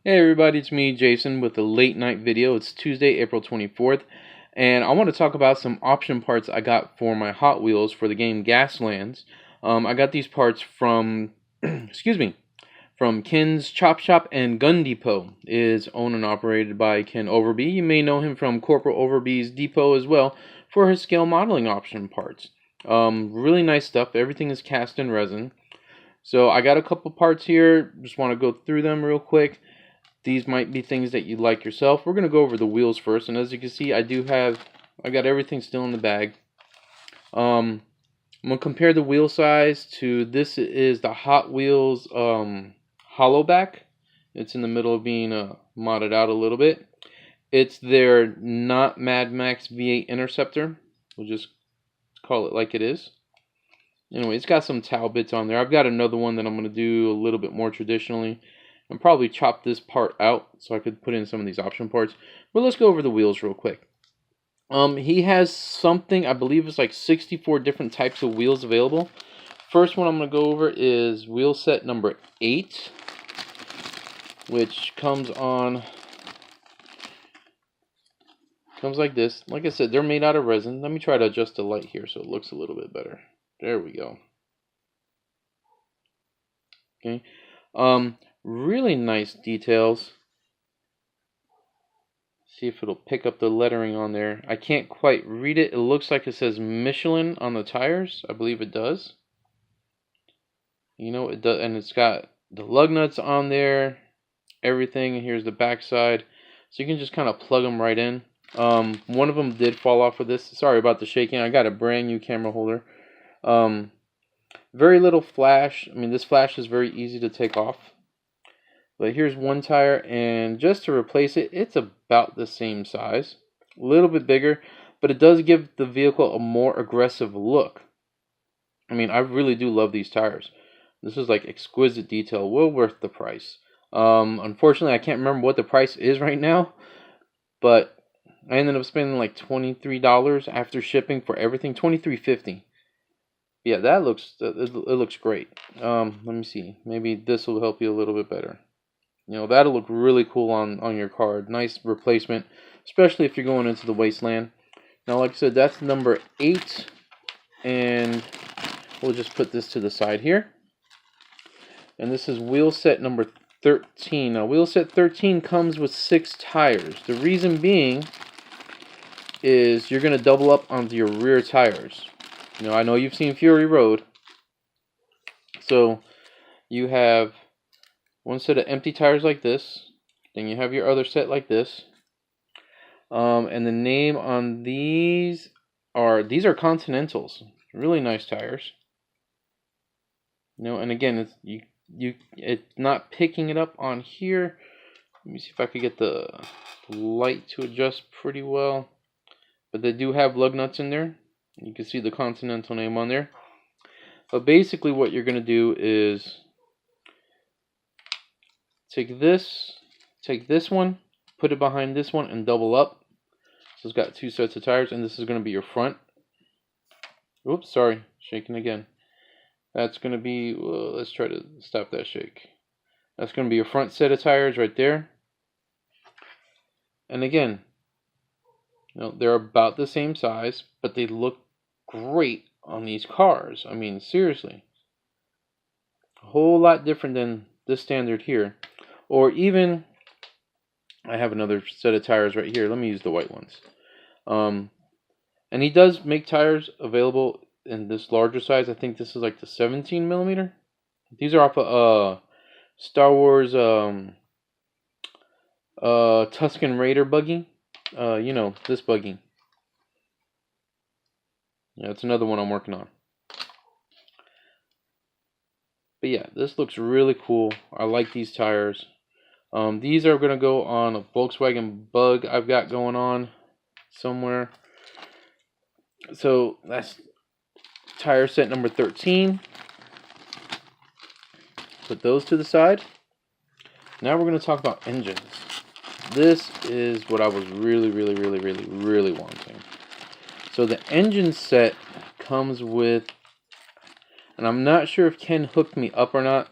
Hey everybody, it's me, Jason, with a late night video. It's Tuesday, April 24th, and I want to talk about some option parts I got for my Hot Wheels for the game Gaslands. I got these parts from, excuse me, from Ken's Chopshop and Gun Depot. It is owned and operated by Ken Overby. You may know him from Corporal Overby's Depot as well for his scale modeling option parts. Really nice stuff. Everything is cast in resin. So I got a couple parts here. Just want to go through them real quick. These might be things that you like yourself. We're going to go over the wheels first, and as you can see, I got everything still in the bag. I'm going to compare the wheel size to, this is the Hot Wheels hollow back. It's in the middle of being modded out a little bit. It's their not Mad Max V8 Interceptor. We'll just call it like it is. Anyway, it's got some towel bits on there. I've got another one that I'm going to do a little bit more traditionally. And probably chop this part out so I could put in some of these option parts. But let's go over the wheels real quick. He has something, I believe it's like 64 different types of wheels available. First one I'm going to go over is wheel set number 8, which comes like this. Like I said, they're made out of resin. Let me try to adjust the light here so it looks a little bit better. There we go. Okay. Really nice details. See if it'll pick up the lettering on there. I can't quite read it. It looks like it says Michelin on the tires. I believe it does. You know, it does, and it's got the lug nuts on there, everything. Here's the back side. So you can just kind of plug them right in. One of them did fall off with this. Sorry about the shaking. I got a brand new camera holder. Very little flash. I mean, this flash is very easy to take off. But here's one tire, and just to replace it, it's about the same size. A little bit bigger, but it does give the vehicle a more aggressive look. I mean, I really do love these tires. This is like exquisite detail, well worth the price. Unfortunately, I can't remember what the price is right now, but I ended up spending like $23 after shipping for everything, $23.50. Yeah, that looks, it looks great. Let me see. Maybe this will help you a little bit better. You know, that'll look really cool on your card. Nice replacement, especially if you're going into the wasteland. Now, like I said, that's number 8. And we'll just put this to the side here. And this is wheel set number 13. Now, wheel set 13 comes with 6 tires. The reason being is you're going to double up onto your rear tires. You know, I know you've seen Fury Road. So, you have one set of empty tires like this. Then you have your other set like this. And the name on these are Continentals. Really nice tires. You know, and again, it's not picking it up on here. Let me see if I could get the light to adjust pretty well. But they do have lug nuts in there. You can see the Continental name on there. But basically what you're going to do is take this one, put it behind this one, and double up. So it's got 2 sets of tires, and this is going to be your front. Oops, sorry, shaking again. That's going to be, well, let's try to stop that shake. That's going to be your front set of tires right there. And again, you know, they're about the same size, but they look great on these cars. I mean, seriously. A whole lot different than this standard here. Or even, I have another set of tires right here. Let me use the white ones. And he does make tires available in this larger size. I think this is like the 17 millimeter. These are off of Star Wars Tusken Raider buggy. You know, this buggy. Yeah, it's another one I'm working on. But yeah, this looks really cool. I like these tires. These are going to go on a Volkswagen Bug I've got going on somewhere. So that's tire set number 13. Put those to the side. Now we're going to talk about engines. This is what I was really wanting. So the engine set comes with, and I'm not sure if Ken hooked me up or not.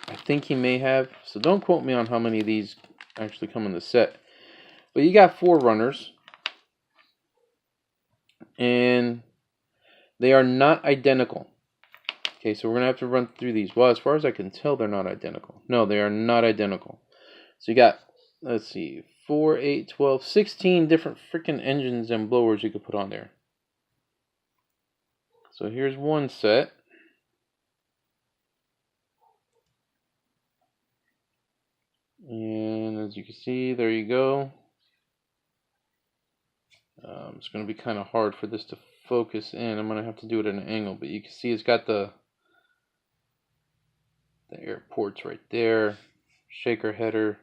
I think he may have, so don't quote me on how many of these actually come in the set. But you got 4 runners, and they are not identical. Okay, so we're going to have to run through these. Well, as far as I can tell, they're not identical. No, they are not identical. So you got, let's see, 4, 8, 12, 16 different freaking engines and blowers you could put on there. So here's one set. And as you can see, there you go. It's going to be kind of hard for this to focus in. I'm going to have to do it at an angle, but you can see it's got the air ports right there, shaker header,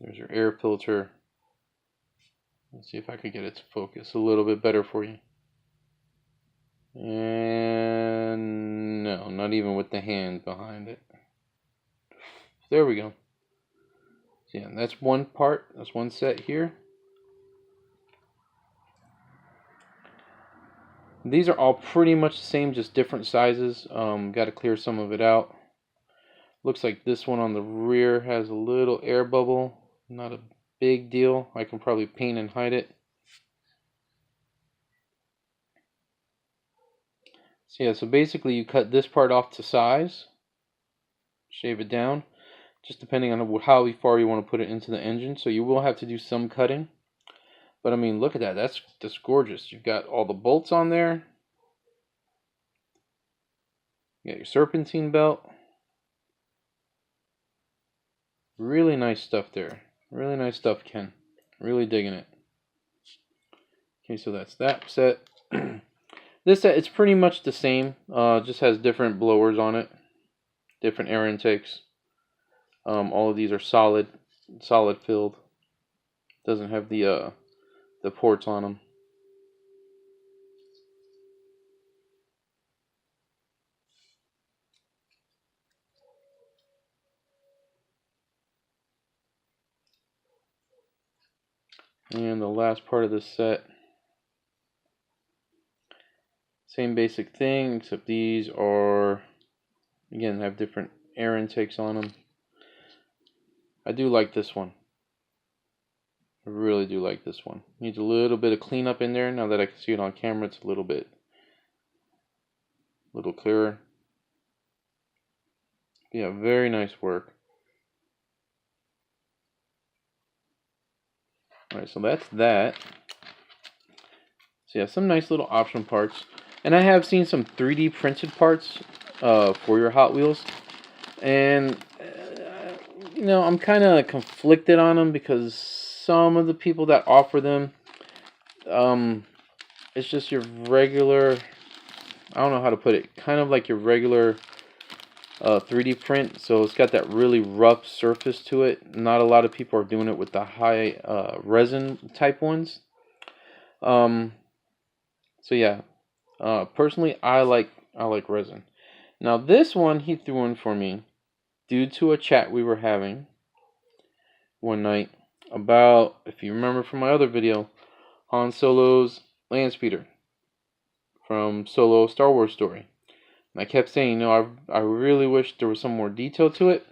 there's your air filter. Let's see if I could get it to focus a little bit better for you. And no, not even with the hand behind it. There we go. So yeah, that's one part, that's one set here. These are all pretty much the same, just different sizes. Got to clear some of it out. Looks like this one on the rear has a little air bubble. Not a big deal. I can probably paint and hide it. So yeah, so basically you cut this part off to size. Shave it down. Just depending on how far you want to put it into the engine. So you will have to do some cutting. But I mean, look at that. That's gorgeous. You've got all the bolts on there. You got your serpentine belt. Really nice stuff there. Really nice stuff, Ken. Really digging it. Okay, so that's that set. This set, it's pretty much the same. Just has different blowers on it. Different air intakes. All of these are solid filled. Doesn't have the ports on them. And the last part of this set, same basic thing, except these are, again, have different air intakes on them. I do like this one. I really do like this one. Needs a little bit of cleanup in there. Now that I can see it on camera, it's a little clearer. Yeah, very nice work. Alright, so that's that. So yeah, some nice little option parts. And I have seen some 3D printed parts for your Hot Wheels. And, you know, I'm kind of conflicted on them because some of the people that offer them, it's just your regular, I don't know how to put it, kind of like your regular 3D print. So it's got that really rough surface to it. Not a lot of people are doing it with the high resin type ones. So yeah, personally I like resin. Now this one he threw in for me due to a chat we were having one night about, if you remember from my other video, Han Solo's land speeder from Solo Star Wars Story. And I kept saying, you know, I really wish there was some more detail to it.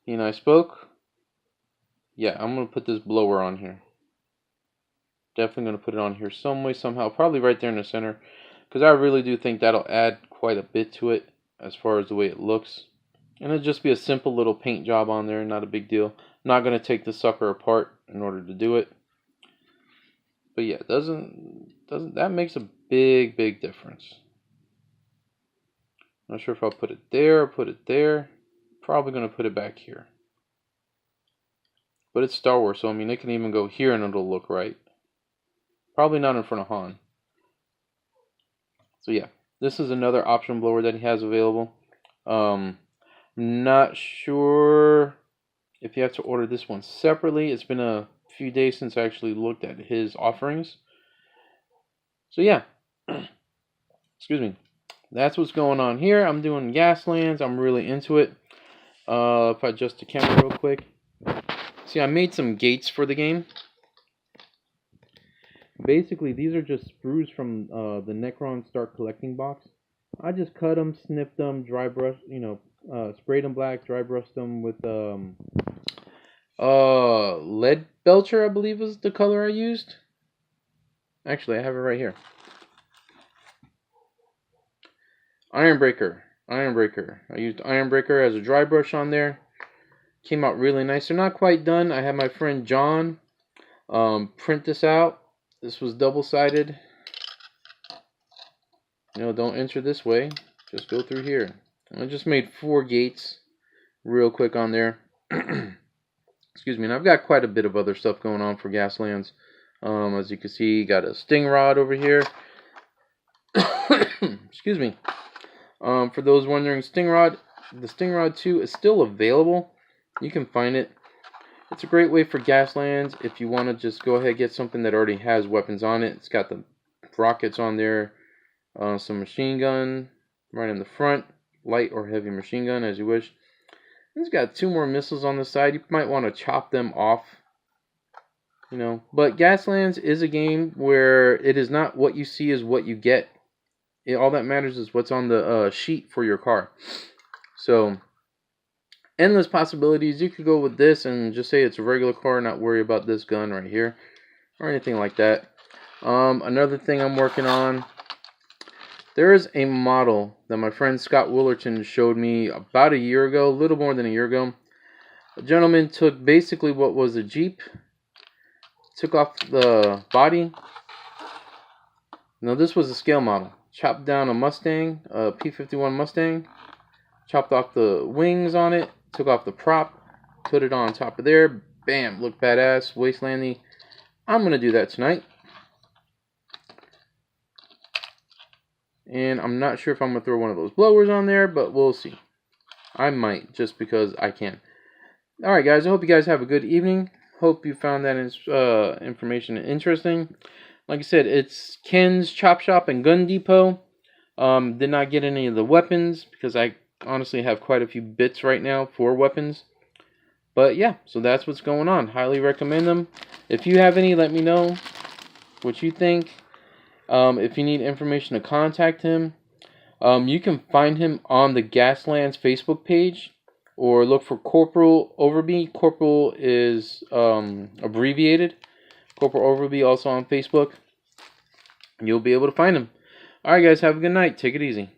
He and I spoke. Yeah, I'm going to put this blower on here. Definitely going to put it on here some way, somehow. Probably right there in the center. Because I really do think that'll add quite a bit to it as far as the way it looks. And it'll just be a simple little paint job on there. Not a big deal. Not going to take the sucker apart in order to do it. But yeah, that makes a big difference. Not sure if I'll put it there or put it there. Probably going to put it back here. But it's Star Wars, so I mean, it can even go here and it'll look right. Probably not in front of Han. So yeah, this is another option blower that he has available. Not sure if you have to order this one separately. It's been a few days since I actually looked at his offerings. So yeah, excuse me. That's what's going on here. I'm doing Gaslands. I'm really into it. If I adjust the camera real quick. See, I made some gates for the game. Basically, these are just sprues from the Necron Start Collecting box. I just cut them, snipped them, dry brush, you know, sprayed them black, dry brushed them with lead belcher, I believe is the color I used. Actually, I have it right here. Ironbreaker. I used Ironbreaker as a dry brush on there. Came out really nice. They're not quite done. I had my friend John print this out. This was double-sided. You know, don't enter this way. Just go through here. And I just made 4 gates real quick on there. Excuse me. And I've got quite a bit of other stuff going on for Gaslands. As you can see, got a sting rod over here. Excuse me. For those wondering, sting rod, the sting rod 2 is still available. You can find it. It's a great way for Gaslands if you want to just go ahead and get something that already has weapons on it. It's got the rockets on there, some machine gun right in the front, light or heavy machine gun as you wish. It's got 2 more missiles on the side. You might want to chop them off, you know. But Gaslands is a game where it is not what you see is what you get. All that matters is what's on the sheet for your car. So, endless possibilities. You could go with this and just say it's a regular car, not worry about this gun right here or anything like that. Another thing I'm working on, there is a model that my friend Scott Willerton showed me about a year ago, a little more than a year ago. A gentleman took basically what was a Jeep, took off the body. Now this was a scale model. Chopped down a Mustang, a P-51 Mustang, chopped off the wings on it, took off the prop, put it on top of there, bam, look badass, wastelandy. I'm going to do that tonight. And I'm not sure if I'm going to throw one of those blowers on there, but we'll see. I might, just because I can. Alright guys, I hope you guys have a good evening. Hope you found that information interesting. Like I said, it's Ken's Chopshop and Gun Depot. Did not get any of the weapons because I honestly have quite a few bits right now for weapons. But yeah, so that's what's going on. Highly recommend them. If you have any, let me know what you think. If you need information to contact him, you can find him on the Gaslands Facebook page or look for Corporal Overby. Corporal is abbreviated. Corporal Overby also on Facebook. You'll be able to find him. Alright guys, have a good night. Take it easy.